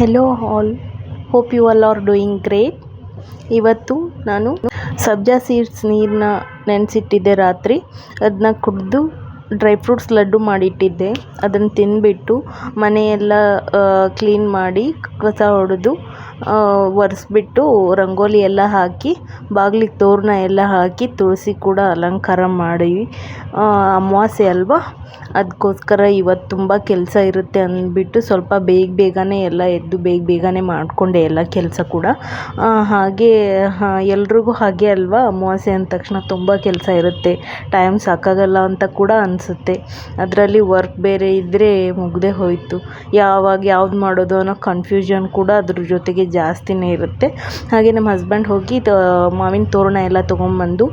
Hello all, hope you all are doing great. ಇವತ್ತು ನಾನು ಸಬ್ಜಾ seeds ನೀರನ್ನ ನೆನೆಸಿಟ್ಟಿದ್ದೆ ರಾತ್ರಿ. ಅದನ್ನ ಕುಡಿದು ಡ್ರೈ ಫ್ರೂಟ್ಸ್ ಲಡ್ಡು ಮಾಡಿಟ್ಟಿದ್ದೆ. ಅದನ್ನು ತಿಂದುಬಿಟ್ಟು ಮನೆಯೆಲ್ಲ ಕ್ಲೀನ್ ಮಾಡಿ ಕಸ ಹೊಡೆದು ಒರೆಸ್ಬಿಟ್ಟು ರಂಗೋಲಿ ಎಲ್ಲ ಹಾಕಿ ಬಾಗಿಲಿಗೆ ತೋರಣ ಎಲ್ಲ ಹಾಕಿ ತುಳಸಿ ಕೂಡ ಅಲಂಕಾರ ಮಾಡಿ, ಅಮಾವಾಸ್ಯೆ ಅಲ್ವಾ, ಅದಕ್ಕೋಸ್ಕರ ಇವತ್ತು ತುಂಬ ಕೆಲಸ ಇರುತ್ತೆ ಅಂದ್ಬಿಟ್ಟು ಸ್ವಲ್ಪ ಬೇಗನೆ ಎಲ್ಲ ಎದ್ದು ಬೇಗನೆ ಮಾಡಿಕೊಂಡೆ ಎಲ್ಲ ಕೆಲಸ ಕೂಡ. ಹಾಗೆ ಎಲ್ರಿಗೂ ಹಾಗೆ ಅಲ್ವಾ, ಅಮಾವಾಸ್ಯೆ ಅಂದ ತಕ್ಷಣ ತುಂಬ ಕೆಲಸ ಇರುತ್ತೆ, ಟೈಮ್ ಸಾಕಾಗಲ್ಲ ಅಂತ ಕೂಡ ಅನಿಸುತ್ತೆ. ಅದರಲ್ಲಿ ವರ್ಕ್ ಬೇರೆ ಇದ್ದರೆ ಮುಗ್ದೇ ಹೋಯಿತು. ಯಾವಾಗ ಯಾವ್ದು ಮಾಡೋದು ಅನ್ನೋ ಕನ್ಫ್ಯೂಷನ್ ಕೂಡ ಅದ್ರ ಜೊತೆಗೆ ಜಾಸ್ತಿನೇ ಇರುತ್ತೆ. ಹಾಗೆ ನಮ್ಮ ಹಸ್ಬೆಂಡ್ ಹೋಗಿ ಮಾವಿನ ತೋರಣ ಎಲ್ಲ ತೊಗೊಂಬಂದು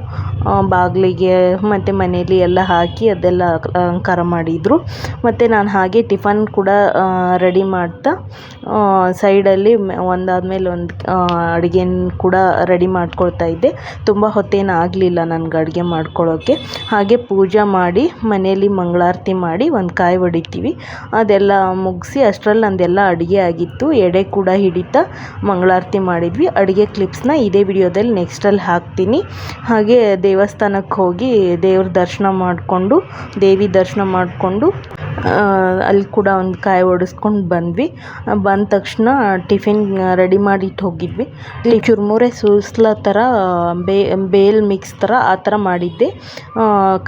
ಬಾಗಿಲಿಗೆ ಮತ್ತು ಮನೇಲಿ ಎಲ್ಲ ಹಾಕಿ ಅದೆಲ್ಲ ಅಲಂಕಾರ ಮಾಡಿದರು. ಮತ್ತು ನಾನು ಹಾಗೆ ಟಿಫನ್ ಕೂಡ ರೆಡಿ ಮಾಡ್ತಾ ಸೈಡಲ್ಲಿ ಒಂದಾದಮೇಲೆ ಒಂದು ಅಡುಗೆ ಕೂಡ ರೆಡಿ ಮಾಡ್ಕೊಳ್ತಾ ಇದ್ದೆ. ತುಂಬ ಹೊತ್ತೇನು ಆಗಲಿಲ್ಲ ನನಗೆ ಅಡುಗೆ ಮಾಡ್ಕೊಳ್ಳೋಕ್ಕೆ. ಹಾಗೆ ಪೂಜೆ ಮಾಡಿ ಮನೆಯಲ್ಲಿ ಮಂಗಳಾರತಿ ಮಾಡಿ ಒಂದು ಕಾಯಿ ಹೊಡಿತೀವಿ, ಅದೆಲ್ಲ ಮುಗಿಸಿ ಅಷ್ಟರಲ್ಲಿ ನಂದೆಲ್ಲ ಅಡುಗೆ ಆಗಿತ್ತು. ಎಡೆ ಕೂಡ ಹಿಡಿತಾ ಮಂಗಳಾರತಿ ಮಾಡಿದ್ವಿ. ಅಡುಗೆ ಕ್ಲಿಪ್ಸ್ನ ಇದೇ ವಿಡಿಯೋದಲ್ಲಿ ನೆಕ್ಸ್ಟಲ್ಲಿ ಹಾಕ್ತೀನಿ. ಹಾಗೆ ದೇವಸ್ಥಾನಕ್ಕೆ ಹೋಗಿ ದೇವ್ರ ದರ್ಶನ ಮಾಡಿಕೊಂಡು, ದೇವಿ ದರ್ಶನ ಮಾಡಿಕೊಂಡು ಅಲ್ಲಿ ಕೂಡ ಒಂದು ಕಾಯಿ ಹೊಡೆಸ್ಕೊಂಡು ಬಂದ್ವಿ. ಬಂದ ತಕ್ಷಣ ಟಿಫಿನ್ ರೆಡಿ ಮಾಡಿಟ್ಟು ಹೋಗಿದ್ವಿ. ಇಲ್ಲಿ ಚುರುಮುರೆ ಸೂಸ್ಲ ಥರ ಬೇಲ್ ಮಿಕ್ಸ್ ಥರ ಆ ಥರ ಮಾಡಿದ್ದೆ.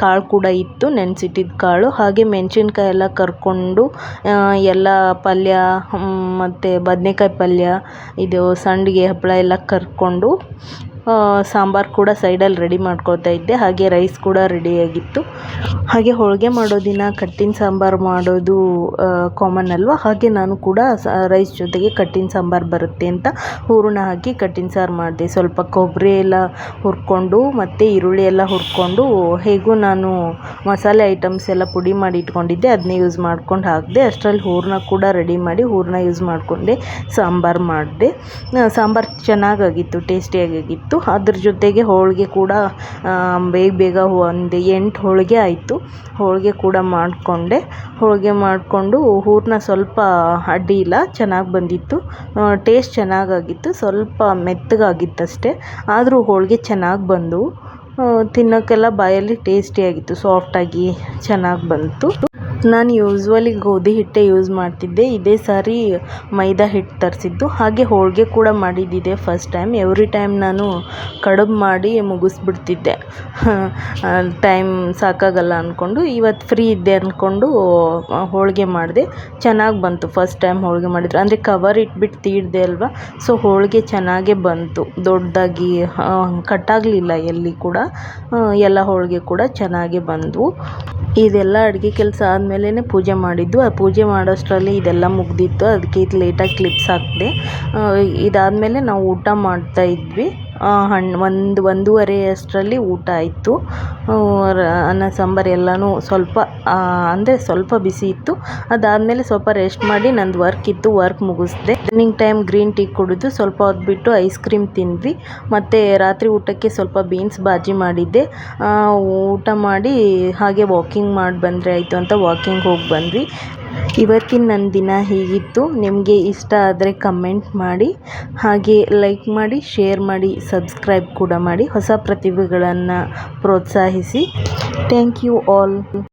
ಕಾಳು ಕೂಡ ಇತ್ತು, ನೆನೆಸಿಟ್ಟಿದ್ದ ಕಾಳು. ಹಾಗೆ ಮೆಣಸಿನ್ಕಾಯಿ ಎಲ್ಲ ಕರ್ಕೊಂಡು ಎಲ್ಲ ಪಲ್ಯ ಮತ್ತು ಬದನೇಕಾಯಿ ಪಲ್ಯ, ಇದು ಸಂಡಿಗೆ ಹಪ್ಪಳ ಎಲ್ಲ ಕರ್ಕೊಂಡು ಸಾಂಬಾರು ಕೂಡ ಸೈಡಲ್ಲಿ ರೆಡಿ ಮಾಡ್ಕೊಳ್ತಾ ಇದ್ದೆ. ಹಾಗೆ ರೈಸ್ ಕೂಡ ರೆಡಿಯಾಗಿತ್ತು. ಹಾಗೆ ಹೋಳಿಗೆ ಮಾಡೋ ದಿನ ಕಟ್ಟಿನ ಸಾಂಬಾರು ಮಾಡೋದು ಕಾಮನ್ ಅಲ್ವಾ, ಹಾಗೆ ನಾನು ಕೂಡ ರೈಸ್ ಜೊತೆಗೆ ಕಟ್ಟಿನ ಸಾಂಬಾರು ಬರುತ್ತೆ ಅಂತ ಹೂರಣ ಹಾಕಿ ಕಟ್ಟಿನ ಸಾರು ಮಾಡಿದೆ. ಸ್ವಲ್ಪ ಕೊಬ್ಬರಿ ಎಲ್ಲ ಹುರ್ಕೊಂಡು ಮತ್ತು ಈರುಳ್ಳಿ ಎಲ್ಲ ಹುರ್ಕೊಂಡು, ಹೇಗೂ ನಾನು ಮಸಾಲೆ ಐಟಮ್ಸ್ ಎಲ್ಲ ಪುಡಿ ಮಾಡಿ ಇಟ್ಕೊಂಡಿದ್ದೆ, ಅದನ್ನೇ ಯೂಸ್ ಮಾಡ್ಕೊಂಡು ಹಾಕಿದೆ. ಅಷ್ಟರಲ್ಲಿ ಹೂರಣ ಕೂಡ ರೆಡಿ ಮಾಡಿ ಹೂರಣ ಯೂಸ್ ಮಾಡಿಕೊಂಡೆ ಸಾಂಬಾರು ಮಾಡಿದೆ. ಸಾಂಬಾರು ಚೆನ್ನಾಗಾಗಿತ್ತು, ಟೇಸ್ಟಿಯಾಗಿತ್ತು. ಅದ್ರ ಜೊತೆಗೆ ಹೋಳಿಗೆ ಕೂಡ ಬೇಗ ಒಂದು 8 ಹೋಳಿಗೆ ಆಯಿತು. ಹೋಳಿಗೆ ಕೂಡ ಮಾಡಿಕೊಂಡೆ. ಹೋಳಿಗೆ ಮಾಡಿಕೊಂಡು ಹೂರಣ ಸ್ವಲ್ಪ ಅಡ್ಡಿ ಇಲ್ಲ, ಚೆನ್ನಾಗಿ ಬಂದಿತ್ತು, ಟೇಸ್ಟ್ ಚೆನ್ನಾಗಾಗಿತ್ತು. ಸ್ವಲ್ಪ ಮೆತ್ತಗಾಗಿತ್ತಷ್ಟೇ, ಆದರೂ ಹೋಳಿಗೆ ಚೆನ್ನಾಗಿ ಬಂದು ತಿನ್ನೋಕ್ಕೆಲ್ಲ ಬಾಯಲ್ಲಿ ಟೇಸ್ಟಿಯಾಗಿತ್ತು, ಸಾಫ್ಟಾಗಿ ಚೆನ್ನಾಗಿ ಬಂತು. ನಾನು ಯೂಸ್ವಲಿ ಗೋಧಿ ಹಿಟ್ಟೆ ಯೂಸ್ ಮಾಡ್ತಿದ್ದೆ, ಇದೇ ಸಾರಿ ಮೈದಾ ಹಿಟ್ಟು ತರಿಸಿದ್ದು. ಹಾಗೆ ಹೋಳಿಗೆ ಕೂಡ ಮಾಡಿದ್ದಿದೆ ಫಸ್ಟ್ ಟೈಮ್. ಎವ್ರಿ ಟೈಮ್ ನಾನು ಕಡುಬು ಮಾಡಿ ಮುಗಿಸ್ಬಿಡ್ತಿದ್ದೆ, ಟೈಮ್ ಸಾಕಾಗಲ್ಲ ಅಂದ್ಕೊಂಡು. ಇವತ್ತು ಫ್ರೀ ಇದ್ದೆ ಅಂದ್ಕೊಂಡು ಹೋಳಿಗೆ ಮಾಡಿದೆ. ಚೆನ್ನಾಗಿ ಬಂತು ಫಸ್ಟ್ ಟೈಮ್ ಹೋಳಿಗೆ ಮಾಡಿದ್ರು, ಅಂದರೆ ಕವರ್ ಇಟ್ಬಿಟ್ಟು ತೀಡಿದೆ ಅಲ್ವಾ, ಸೊ ಹೋಳಿಗೆ ಚೆನ್ನಾಗೇ ಬಂತು, ದೊಡ್ಡದಾಗಿ ಕಟ್ಟಾಗಲಿಲ್ಲ ಎಲ್ಲಿ ಕೂಡ. ಎಲ್ಲ ಹೋಳಿಗೆ ಕೂಡ ಚೆನ್ನಾಗೇ ಬಂದವು. ಇದೆಲ್ಲ ಅಡುಗೆ ಕೆಲಸ ಆದಮೇಲೆ ಪೂಜೆ ಮಾಡಿದ್ದು. ಆ ಪೂಜೆ ಮಾಡೋಷ್ಟರಲ್ಲಿ ಇದೆಲ್ಲ ಮುಗ್ದಿತ್ತು, ಅದಕ್ಕೆ ಇದು ಲೇಟಾಗಿ ಕ್ಲಿಪ್ಸ್ ಹಾಕಿದೆ. ಇದಾದಮೇಲೆ ನಾವು ಊಟ ಮಾಡ್ತಾಯಿದ್ವಿ. 1:30 ಅಷ್ಟರಲ್ಲಿ ಊಟ ಆಯಿತು. ಅನ್ನ ಸಾಂಬಾರು ಎಲ್ಲನೂ ಅಂದರೆ ಸ್ವಲ್ಪ ಬಿಸಿ ಇತ್ತು. ಅದಾದಮೇಲೆ ಸ್ವಲ್ಪ ರೆಸ್ಟ್ ಮಾಡಿ ನಂದು ವರ್ಕ್ ಇತ್ತು, ವರ್ಕ್ ಮುಗಿಸ್ದೆ. ಈವ್ನಿಂಗ್ ಟೈಮ್ ಗ್ರೀನ್ ಟೀ ಕುಡಿದು ಸ್ವಲ್ಪ ಹೊತ್ತು ಬಿಟ್ಟು ಐಸ್ ಕ್ರೀಮ್ ತಿಂದ್ವಿ. ಮತ್ತು ರಾತ್ರಿ ಊಟಕ್ಕೆ ಸ್ವಲ್ಪ ಬೀನ್ಸ್ ಬಾಜಿ ಮಾಡಿದ್ದೆ. ಊಟ ಮಾಡಿ ಹಾಗೆ ವಾಕಿಂಗ್ ಮಾಡಿ ಬಂದರೆ ಆಯಿತು ಅಂತ ವಾಕಿಂಗ್ ಹೋಗಿ ಬಂದ್ವಿ. ಇವತ್ತಿನ ನನ್ನ ದಿನ ಹೀಗಿತ್ತು. ನಿಮಗೆ ಇಷ್ಟ ಆದರೆ ಕಮೆಂಟ್ ಮಾಡಿ, ಹಾಗೆ ಲೈಕ್ ಮಾಡಿ, ಶೇರ್ ಮಾಡಿ, ಸಬ್ಸ್ಕ್ರೈಬ್ ಕೂಡ ಮಾಡಿ. ಹೊಸ ಪ್ರತಿಭೆಗಳನ್ನು ಪ್ರೋತ್ಸಾಹಿಸಿ. Thank you all.